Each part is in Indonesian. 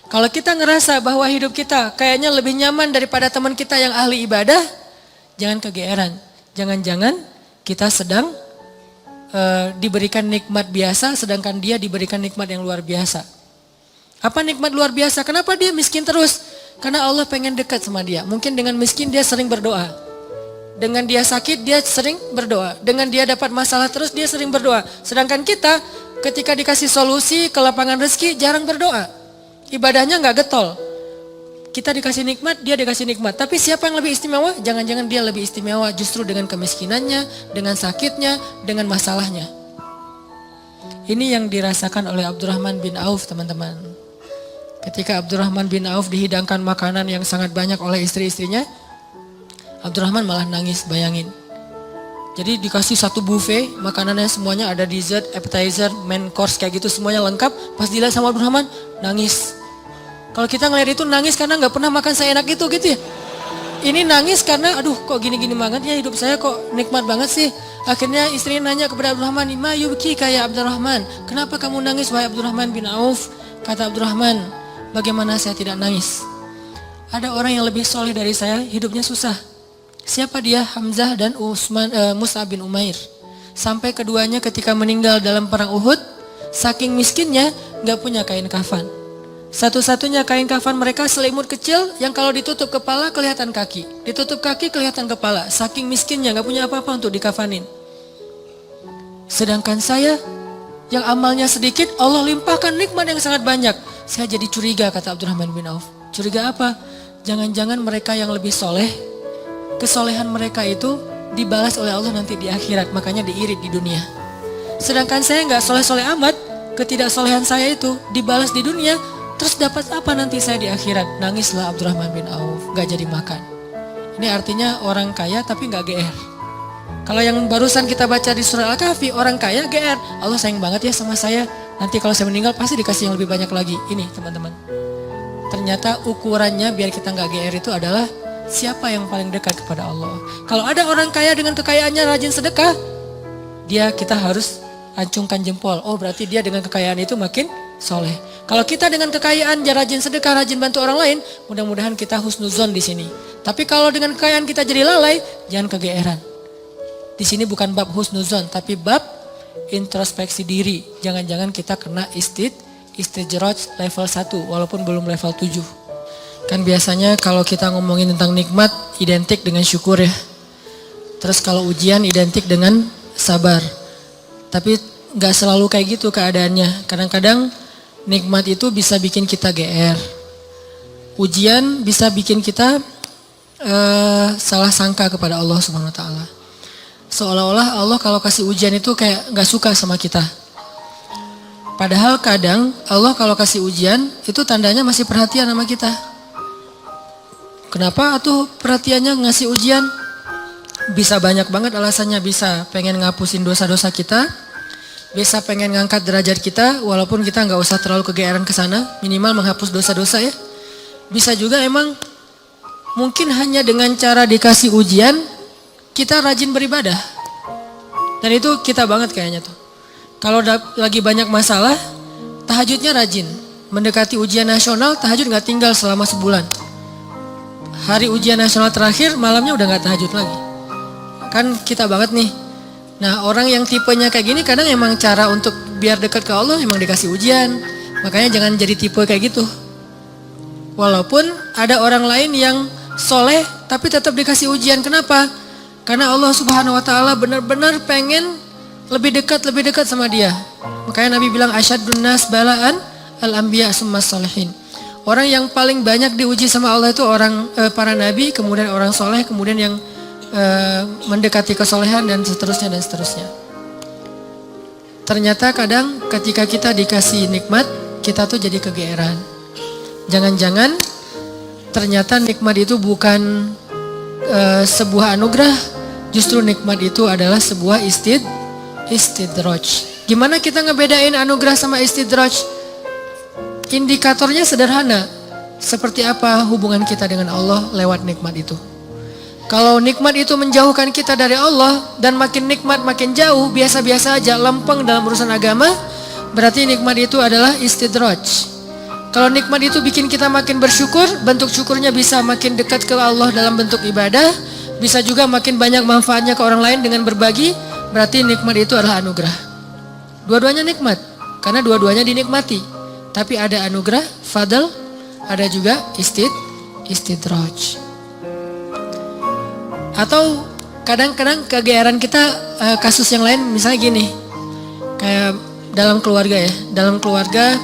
Kalau kita ngerasa bahwa hidup kita kayaknya lebih nyaman daripada teman kita yang ahli ibadah, jangan kegeeran. Jangan-jangan kita sedang diberikan nikmat biasa, sedangkan dia diberikan nikmat yang luar biasa. Apa nikmat luar biasa? Kenapa dia miskin terus? Karena Allah pengen dekat sama dia. Mungkin dengan miskin dia sering berdoa. Dengan dia sakit dia sering berdoa. Dengan dia dapat masalah terus dia sering berdoa. Sedangkan kita ketika dikasih solusi ke lapangan rezeki jarang berdoa. Ibadahnya nggak getol. Kita dikasih nikmat, dia dikasih nikmat. Tapi siapa yang lebih istimewa? Jangan-jangan dia lebih istimewa justru dengan kemiskinannya, dengan sakitnya, dengan masalahnya. Ini yang dirasakan oleh Abdurrahman bin Auf, teman-teman. Ketika Abdurrahman bin Auf dihidangkan makanan yang sangat banyak oleh istri-istrinya, Abdurrahman malah nangis, bayangin. Jadi dikasih satu buffet, makanannya semuanya ada dessert, appetizer, main course kayak gitu semuanya lengkap. Pas dilihat sama Abdurrahman, nangis. Kalau kita ngeliat itu nangis karena nggak pernah makan seenak itu gitu ya. Ini nangis karena aduh kok gini-gini banget ya hidup saya kok nikmat banget sih. Akhirnya istrinya nanya kepada Abdurrahman, "Ma yubki kayak Abdurrahman. Kenapa kamu nangis wahai Abdurrahman bin Auf?" Kata Abdurrahman, "Bagaimana saya tidak nangis? Ada orang yang lebih soleh dari saya, hidupnya susah. Siapa dia? Hamzah dan Mus'ab bin Umair. Sampai keduanya ketika meninggal dalam perang Uhud, saking miskinnya nggak punya kain kafan. Satu-satunya kain kafan mereka selimut kecil yang kalau ditutup kepala kelihatan kaki. Ditutup kaki kelihatan kepala. Saking miskinnya gak punya apa-apa untuk dikafanin. Sedangkan saya yang amalnya sedikit Allah limpahkan nikmat yang sangat banyak. Saya jadi curiga, kata Abdurrahman bin Auf. Curiga apa? Jangan-jangan mereka yang lebih soleh, kesolehan mereka itu dibalas oleh Allah nanti di akhirat. Makanya diirit di dunia. Sedangkan saya gak soleh-soleh amat. Ketidaksolehan saya itu dibalas di dunia. Terus dapat apa nanti saya di akhirat? Nangislah Abdurrahman bin Auf, gak jadi makan. Ini artinya orang kaya tapi gak GR. Kalau yang barusan kita baca di surah Al-Kahfi, orang kaya GR. Allah sayang banget ya sama saya. Nanti kalau saya meninggal pasti dikasih yang lebih banyak lagi. Ini teman-teman. Ternyata ukurannya biar kita gak GR itu adalah siapa yang paling dekat kepada Allah. Kalau ada orang kaya dengan kekayaannya rajin sedekah, kita harus acungkan jempol. Oh berarti dia dengan kekayaan itu makin soleh. Kalau kita dengan kekayaan rajin sedekah, rajin bantu orang lain, mudah-mudahan kita husnuzon di sini. Tapi kalau dengan kekayaan kita jadi lalai, jangan kegeeran. Di sini bukan bab husnuzon, tapi bab introspeksi diri. Jangan-jangan kita kena istijraj level 1 walaupun belum level 7. Kan biasanya kalau kita ngomongin tentang nikmat identik dengan syukur ya. Terus kalau ujian identik dengan sabar. Tapi gak selalu kayak gitu keadaannya. Kadang-kadang nikmat itu bisa bikin kita GR. Ujian bisa bikin kita salah sangka kepada Allah Subhanahu wa taala. Seolah-olah Allah kalau kasih ujian itu kayak gak suka sama kita. Padahal kadang Allah kalau kasih ujian itu tandanya masih perhatian sama kita. Kenapa atuh perhatiannya ngasih ujian? Bisa banyak banget alasannya, bisa pengen ngapusin dosa-dosa kita. Bisa pengen ngangkat derajat kita walaupun kita nggak usah terlalu kegeeran ke sana, minimal menghapus dosa-dosa ya. Bisa juga emang mungkin hanya dengan cara dikasih ujian kita rajin beribadah. Dan itu kita banget kayaknya tuh. Kalau lagi banyak masalah, tahajudnya rajin. Mendekati ujian nasional, tahajud nggak tinggal selama sebulan. Hari ujian nasional terakhir, malamnya udah nggak tahajud lagi. Kan kita banget nih. Nah orang yang tipenya kayak gini kadang emang cara untuk biar dekat ke Allah emang dikasih ujian. Makanya jangan jadi tipe kayak gitu. Walaupun ada orang lain yang soleh tapi tetap dikasih ujian. Kenapa? Karena Allah Subhanahu wa taala benar-benar pengen lebih dekat sama dia. Makanya Nabi bilang asyadun nas balaan al-anbiya summas sholihin. Orang yang paling banyak diuji sama Allah itu orang para nabi, kemudian orang soleh, kemudian yang mendekati kesolehan dan seterusnya dan seterusnya. Ternyata kadang ketika kita dikasih nikmat, kita tuh jadi kegeeran. Jangan-jangan ternyata nikmat itu bukan sebuah anugerah, justru nikmat itu adalah sebuah istidraj. Gimana kita ngebedain anugerah sama istidraj? Indikatornya sederhana. Seperti apa hubungan kita dengan Allah lewat nikmat itu. Kalau nikmat itu menjauhkan kita dari Allah dan makin nikmat makin jauh, biasa-biasa aja, lempeng dalam urusan agama, berarti nikmat itu adalah istidraj. Kalau nikmat itu bikin kita makin bersyukur, bentuk syukurnya bisa makin dekat ke Allah dalam bentuk ibadah, bisa juga makin banyak manfaatnya ke orang lain dengan berbagi, berarti nikmat itu adalah anugerah. Dua-duanya nikmat, karena dua-duanya dinikmati. Tapi ada anugerah, fadl, ada juga istidraj. Atau kadang-kadang kegeeran kita, kasus yang lain misalnya gini, kayak dalam keluarga ya, dalam keluarga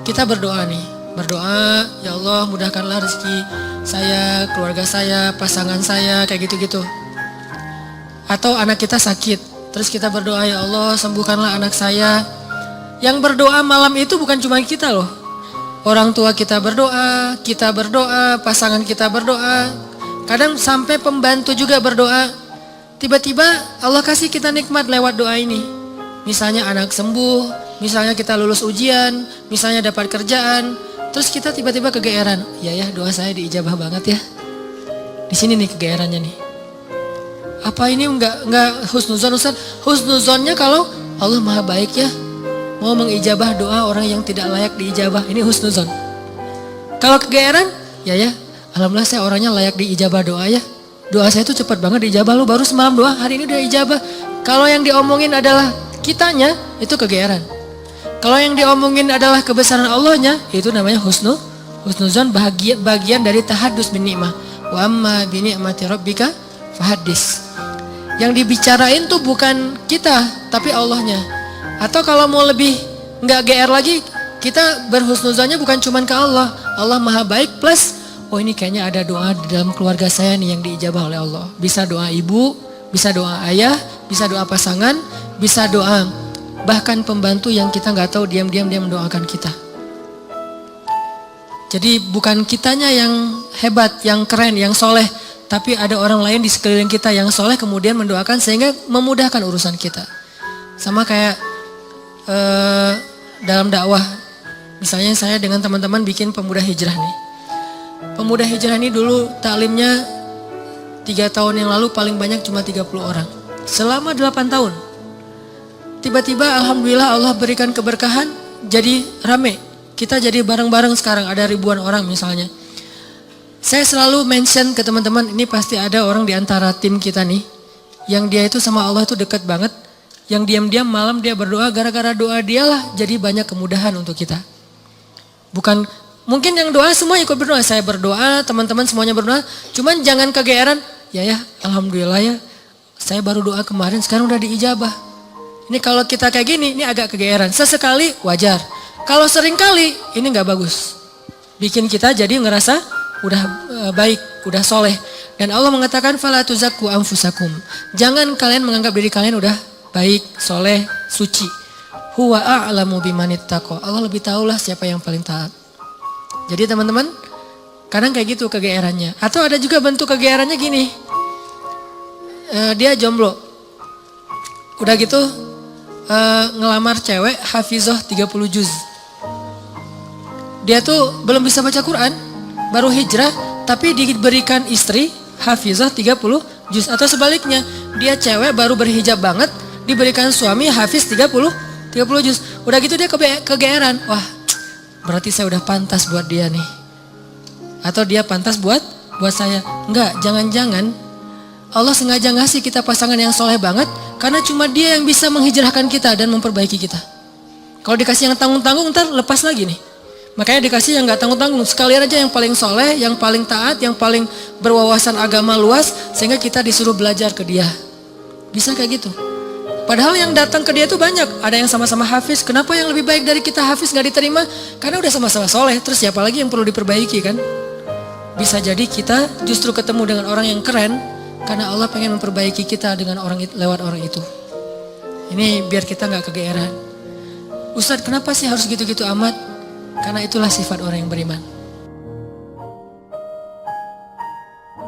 kita berdoa nih, berdoa, ya Allah mudahkanlah rezeki saya, keluarga saya, pasangan saya, kayak gitu-gitu. Atau anak kita sakit, terus kita berdoa, ya Allah sembuhkanlah anak saya. Yang berdoa malam itu bukan cuma kita loh. Orang tua kita berdoa, pasangan kita berdoa. Kadang sampai pembantu juga berdoa. Tiba-tiba Allah kasih kita nikmat lewat doa ini. Misalnya anak sembuh, misalnya kita lulus ujian, misalnya dapat kerjaan. Terus kita tiba-tiba kegeeran. Ya doa saya diijabah banget ya. Di sini nih kegeerannya nih. Apa ini enggak husnuzon Ustaz? Husnuzonnya kalau Allah maha baik ya, mau mengijabah doa orang yang tidak layak diijabah. Ini husnuzon. Kalau kegeeran, ya alhamdulillah saya orangnya layak diijabah doa ya. Doa saya itu cepat banget diijabah, lu baru semalam doa, hari ini udah ijabah. Kalau yang diomongin adalah kitanya, itu kegeeran. Kalau yang diomongin adalah kebesaran Allahnya, itu namanya husnuzon, bagian dari tahadus bin ni'mah. Wa amma bi ni'mati rabbika fahaddis. Yang dibicarain tuh bukan kita, tapi Allahnya. Atau kalau mau lebih nggak GR lagi, kita berhusnuzonnya bukan cuman ke Allah. Allah maha baik plus, oh ini kayaknya ada doa di dalam keluarga saya nih yang diijabah oleh Allah. Bisa doa ibu, bisa doa ayah, bisa doa pasangan, bisa doa bahkan pembantu yang kita nggak tahu diam-diam dia mendoakan kita. Jadi bukan kitanya yang hebat, yang keren, yang soleh, tapi ada orang lain di sekeliling kita yang soleh kemudian mendoakan sehingga memudahkan urusan kita. Sama kayak dalam dakwah, misalnya saya dengan teman-teman bikin pemuda hijrah nih. Pemuda hijrah ini dulu taklimnya 3 tahun yang lalu paling banyak cuma 30 orang. Selama 8 tahun. Tiba-tiba alhamdulillah Allah berikan keberkahan, jadi rame. Kita jadi bareng-bareng sekarang, ada ribuan orang misalnya. Saya selalu mention ke teman-teman, ini pasti ada orang di antara tim kita nih, yang dia itu sama Allah itu dekat banget, yang diam-diam malam dia berdoa, gara-gara doa dialah jadi banyak kemudahan untuk kita. Bukan, mungkin yang doa semua ikut berdoa, saya berdoa, teman-teman semuanya berdoa, cuman jangan kegeeran, ya alhamdulillah ya, saya baru doa kemarin, sekarang udah diijabah. Ini kalau kita kayak gini, ini agak kegeeran. Sesekali wajar. Kalau sering kali, ini gak bagus. Bikin kita jadi ngerasa udah baik, udah soleh. Dan Allah mengatakan, fala tuzakku anfusakum. Jangan kalian menganggap diri kalian udah baik, soleh, suci. Huwa a'lamu bimanittaqo. Allah lebih tahulah siapa yang paling taat. Jadi teman-teman, kadang kayak gitu kegeerannya. Atau ada juga bentuk kegeerannya gini. Dia jomblo. Udah gitu, ngelamar cewek hafizah 30 juz. Dia tuh belum bisa baca Quran, baru hijrah, tapi diberikan istri hafizah 30 juz. Atau sebaliknya, dia cewek baru berhijab banget, diberikan suami hafiz 30 juz. Udah gitu dia kegeeran, wah berarti saya udah pantas buat dia nih. Atau dia pantas buat saya. Enggak, jangan-jangan Allah sengaja ngasih kita pasangan yang soleh banget, karena cuma dia yang bisa menghijrahkan kita dan memperbaiki kita. Kalau dikasih yang tanggung-tanggung ntar lepas lagi nih. Makanya dikasih yang gak tanggung-tanggung. Sekalian aja yang paling soleh, yang paling taat, yang paling berwawasan agama luas, sehingga kita disuruh belajar ke dia. Bisa kayak gitu. Padahal yang datang ke dia itu banyak. Ada yang sama-sama hafiz. Kenapa yang lebih baik dari kita hafiz gak diterima? Karena udah sama-sama soleh. Terus siapa lagi yang perlu diperbaiki kan? Bisa jadi kita justru ketemu dengan orang yang keren, karena Allah pengen memperbaiki kita dengan lewat orang itu. Ini biar kita gak kegeeran. Ustadz, kenapa sih harus gitu-gitu amat? Karena itulah sifat orang yang beriman.